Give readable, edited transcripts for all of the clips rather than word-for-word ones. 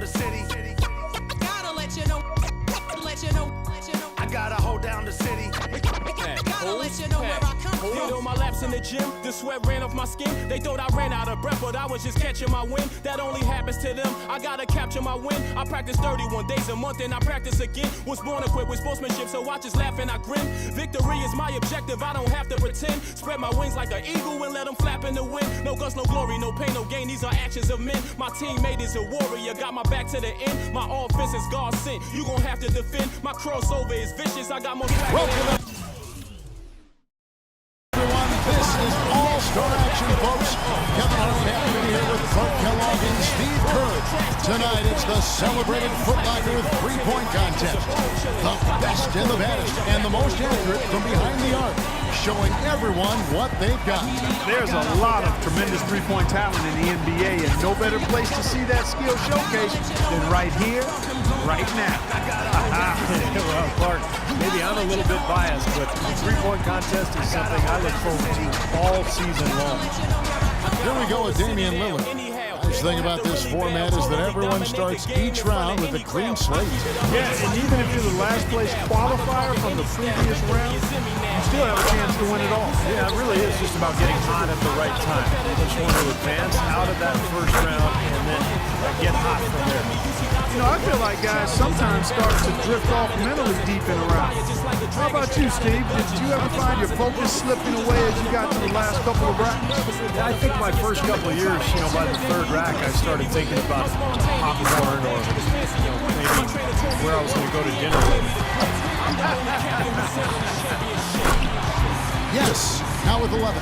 the city. Gotta let you know. I gotta hold down the city. Gotta let you know where I come from. Did all my laps in the gym, the sweat ran off my skin. They thought I ran out of breath, but I was just catching my wind. That only happens to them. I gotta capture my win. I practice 31 days a month and I practice again. Was born equipped with sportsmanship, so I just laugh and I grin. Victory is my objective, I don't have to pretend. Spread my wings like an eagle and let them flap in the wind. No guts, no glory, no pain, no gain. These are actions of men. My teammate is a warrior, got my back to the end. My offense is God sent. You gon' have to defend. My crossover is vicious. I got more swagger. Welcome everyone. This is All-Star Action, folks. Kevin Harlan here with Clark Kellogg and Steve Kerr. Tonight it's the celebrated Foot Locker three-point contest. The best and the baddest and the most accurate from behind the arc, showing everyone what they've got. There's a lot of tremendous three-point talent in the NBA, and no better place to see that skill showcased than right here, right now. Well, Clark, maybe I'm a little bit biased, but the three-point contest is something I look forward to all season long. Here we go with Damian Lillard. Nice thing about this format is that everyone starts each round with a clean slate. Yeah, and even if you're the last place qualifier from the previous round, you still have a chance to win it all. Yeah, it really is just about getting hot at the right time. You just want to advance out of that first round and then get hot from there. You know, I feel like guys sometimes start to drift off mentally deep in a round. How about you, Steve? Did you ever find your focus slipping away as you got to the last couple of racks? I think my first couple of years, by the third rack, I started thinking about popcorn or, maybe where I was going to go to dinner. Yes, now with 11.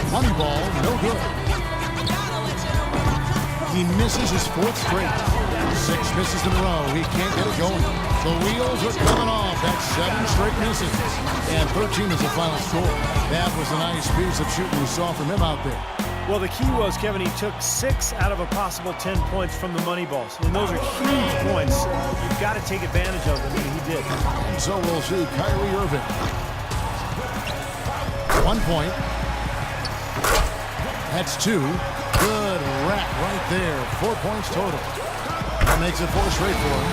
Moneyball, no good. He misses his fourth straight. 6 misses in a row. He can't get it going. The wheels are coming off. That's 7 straight misses. And 13 is the final score. That was a nice piece of shooting we saw from him out there. Well, the key was, Kevin, he took 6 out of a possible 10 points from the money balls. And those are huge points. You've got to take advantage of them, and he did. And so we'll see Kyrie Irving. 1 point. That's 2. Good rack right there. 4 points total. That makes it 4 straight for him.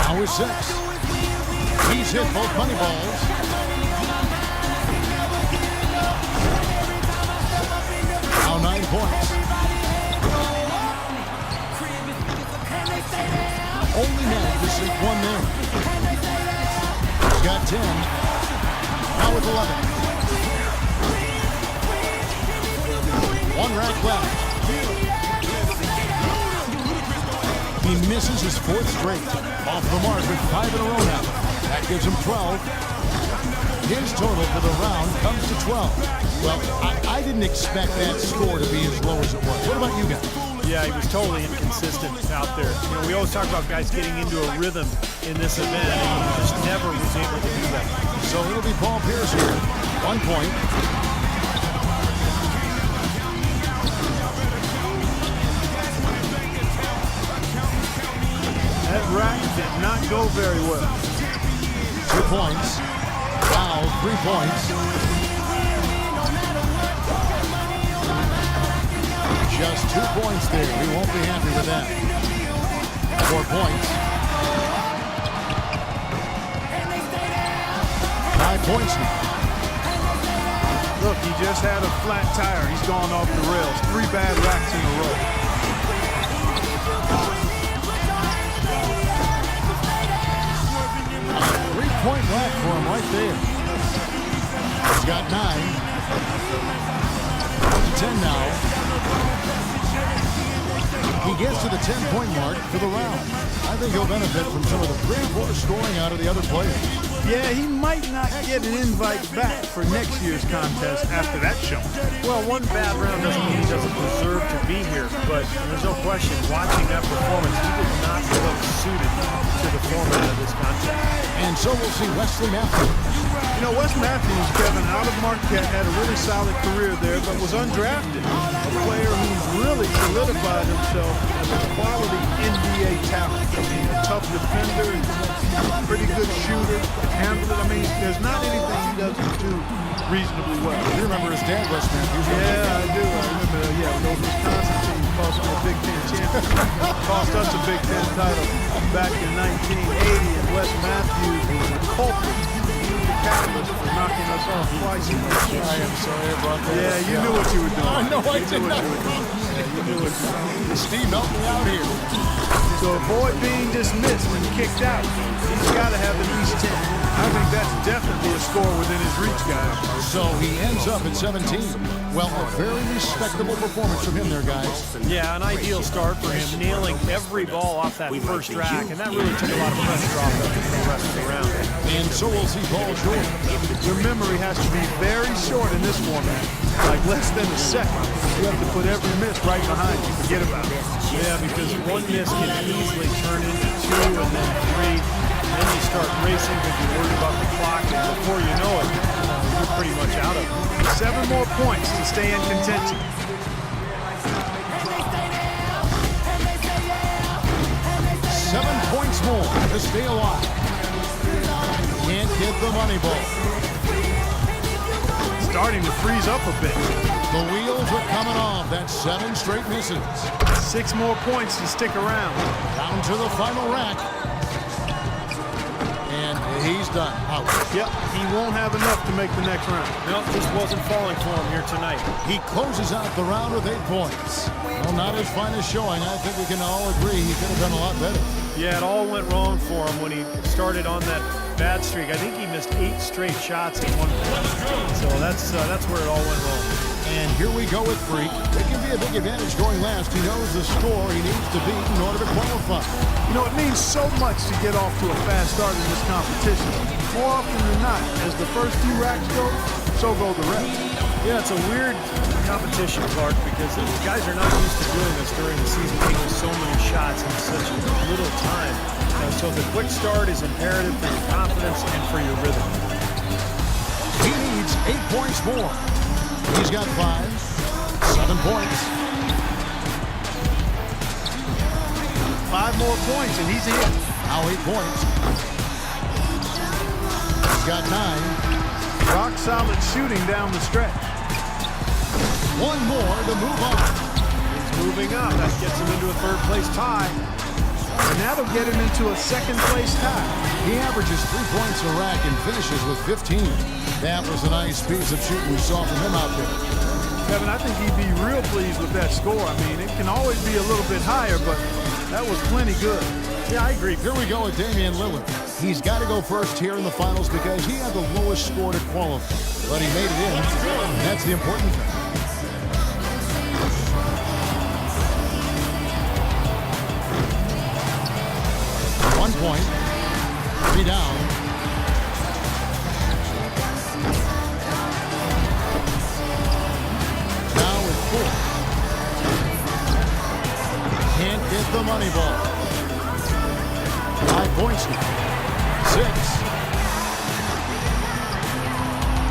Now with 6. He's hit both money balls. Now 9 points. Only managed to sink 1 there. He's got 10. Now with 11. 1 rack left. He misses his 4th straight. Off the mark with 5 in a row now. That gives him 12. His total for the round comes to 12. Well, I didn't expect that score to be as low as it was. What about you guys? Yeah, he was totally inconsistent out there. We always talk about guys getting into a rhythm in this event, and he just never was able to do that. So it'll be Paul Pierce here. 1 point. That rack did not go very well. 2 points. Foul, 3 points. Just 2 points there. We won't be happy with that. 4 points. 5 points now. Look, he just had a flat tire. He's gone off the rails. 3 bad racks in a row. Point rack for him right there. He's got 9. 10 now. He gets to the 10-point mark for the round. I think he'll benefit from some of the pretty poor scoring out of the other players. Yeah, he might not get an invite back for next year's contest after that show. Well, 1 bad round doesn't mean he doesn't deserve to be here, but there's no question, watching that performance, he did not look suited to the format of this contest. And so we'll see Wesley Matthews. Wes Matthews, Kevin, out of Marquette, had a really solid career there, but was undrafted. A player who's really solidified himself as a quality NBA talent. A tough defender, pretty good shooter, handle it. There's not anything he doesn't do reasonably well. You remember his dad, Wes Matthews? Yeah, I do. I remember, when those Wisconsin teams cost them a Big Ten championship. Cost us a Big Ten title back in 1980, and Wes Matthews was the culprit, the catalyst for knocking us off twice. I am sorry I brought that up. Yeah, you knew what you were doing. No, I did You knew what not. you were doing. Yeah, you knew what you were doing. Steve, help me out here. To avoid being dismissed and kicked out, he's got to have an East 10. I think that's definitely a score within his reach, guys. So he ends up at 17. Well, a very respectable performance from him there, guys. Yeah, an ideal start for him, nailing every ball off that first rack, and that really took a lot of pressure off of the rest of the round. And so we'll see Paul George. Your memory has to be very short in this format, like less than a second. You have to put every miss right behind you. Forget about it. Yeah, because one miss can easily turn into 2 and then 3. And then you start racing because you're worried about the clock, and before you know it, you're pretty much out of it. 7 more points to stay in contention. Seven points more to stay alive. Can't get the money ball. Starting to freeze up a bit. The wheels are coming off. That's 7 straight misses. 6 more points to stick around. Down to the final rack. And he's done. Out. Yep, he won't have enough to make the next round. Nope, just wasn't falling for him here tonight. He closes out the round with 8 points. Well, not his finest showing. I think we can all agree he could have done a lot better. Yeah, it all went wrong for him when he started on that bad streak. I think he missed 8 straight shots at one point. So that's where it all went wrong. And here we go with Freak. It can be a big advantage going last. He knows the score he needs to beat in order to qualify. You know, it means so much to get off to a fast start in this competition. More often than not, as the first few racks go, so go the rest. Yeah, it's a weird competition, Clark, because the guys are not used to doing this during the season, taking so many shots in such little time. So the quick start is imperative for your confidence and for your rhythm. He needs 8 points more. He's got 5, 7 points. 5 more points and he's in. Now 8 points. He's got 9. Rock solid shooting down the stretch. 1 more to move on. He's moving up. That gets him into a third-place tie. And that'll get him into a second-place tie. He averages 3 points a rack and finishes with 15. That was a nice piece of shooting we saw from him out there. Kevin, I think he'd be real pleased with that score. I mean, it can always be a little bit higher, but that was plenty good. Yeah, I agree. Here we go with Damian Lillard. He's got to go first here in the finals because he had the lowest score to qualify. But he made it in. That's the important thing. One point. 3 down. Now with 4. Can't get the money ball. 5 points now. 6.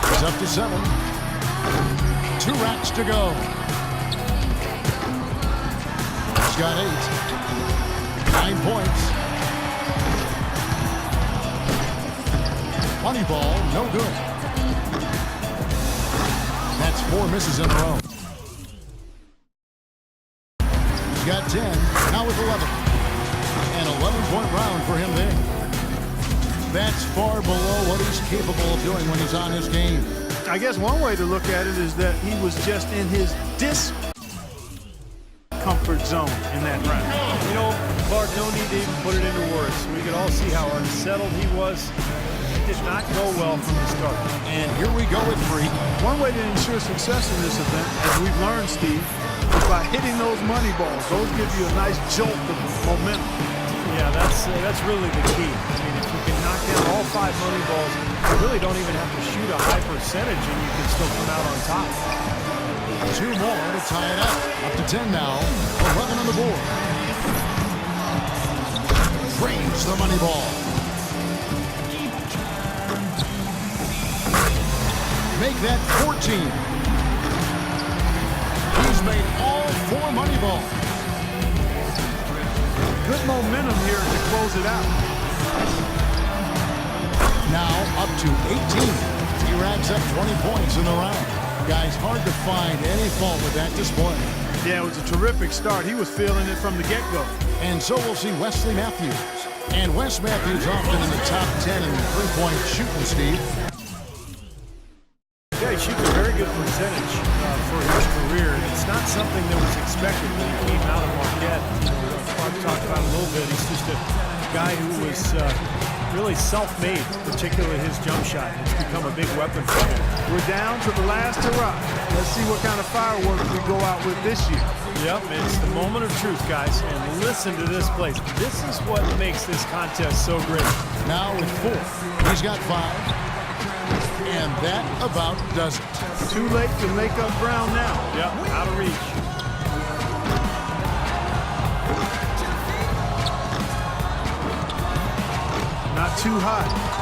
He's up to 7. 2 racks to go. He's got 8. 9 points. Money ball, no good. That's 4 misses in a row. He's got 10, now with 11. An 11-point round for him there. That's far below what he's capable of doing when he's on his game. I guess one way to look at it is that he was just in his discomfort zone in that round. You know, Clark, no need to even put it into words. We could all see how unsettled he was. It did not go well from the start. And here we go with Freak. One way to ensure success in this event, as we've learned, Steve, is by hitting those money balls. Those give you a nice jolt of momentum. Yeah, that's really the key. I mean, if you can knock down all 5 money balls, you really don't even have to shoot a high percentage and you can still come out on top. 2 more to tie it up. Up to 10 now. 11 on the board. Frames the money ball. Make that 14. He's made all 4 money balls. Good momentum here to close it out. Now up to 18. T-Rack racks up 20 points in the round. Guys, hard to find any fault with that display. Yeah, it was a terrific start. He was feeling it from the get-go. And so we'll see Wesley Matthews. And Wes Matthews often in the top 10 in three-point shooting, Steve. Yeah, he shoots a very good percentage for his career. And it's not something that was expected when he came out of Marquette. You know, Clark talked about it a little bit. He's just a guy who was really self-made, particularly his jump shot. It's become a big weapon for him. We're down to the last hurrah. Let's see what kind of fireworks we go out with this year. Yep, it's the moment of truth, guys. And listen to this place. This is what makes this contest so great. Now with 4. He's got 5. And that about does it. Too late to make up ground now. Yep, out of reach. Not too hot.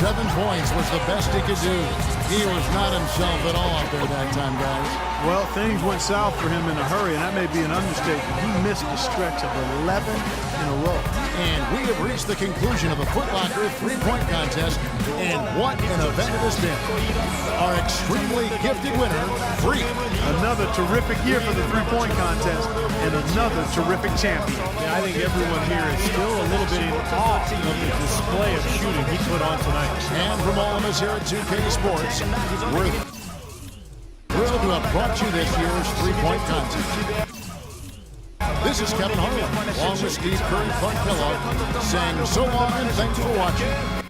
7 points was the best he could do. He was not himself at all out there that time, guys. Well, things went south for him in a hurry, and that may be an understatement. He missed a stretch of 11 in a row. And we have reached the conclusion of the Foot Locker three-point contest, and what an event it has been. Our extremely gifted winner, Freak. Another terrific year for the three-point contest, and another terrific champion. Yeah, I think everyone here is still a little bit in awe of the display of shooting he put on tonight. And from all of us here at 2K Sports, we're thrilled to have brought you this year's three-point contest. This is Kevin Harlan, along with Steve Kerr and Clark Kellogg, saying so long and thanks for watching.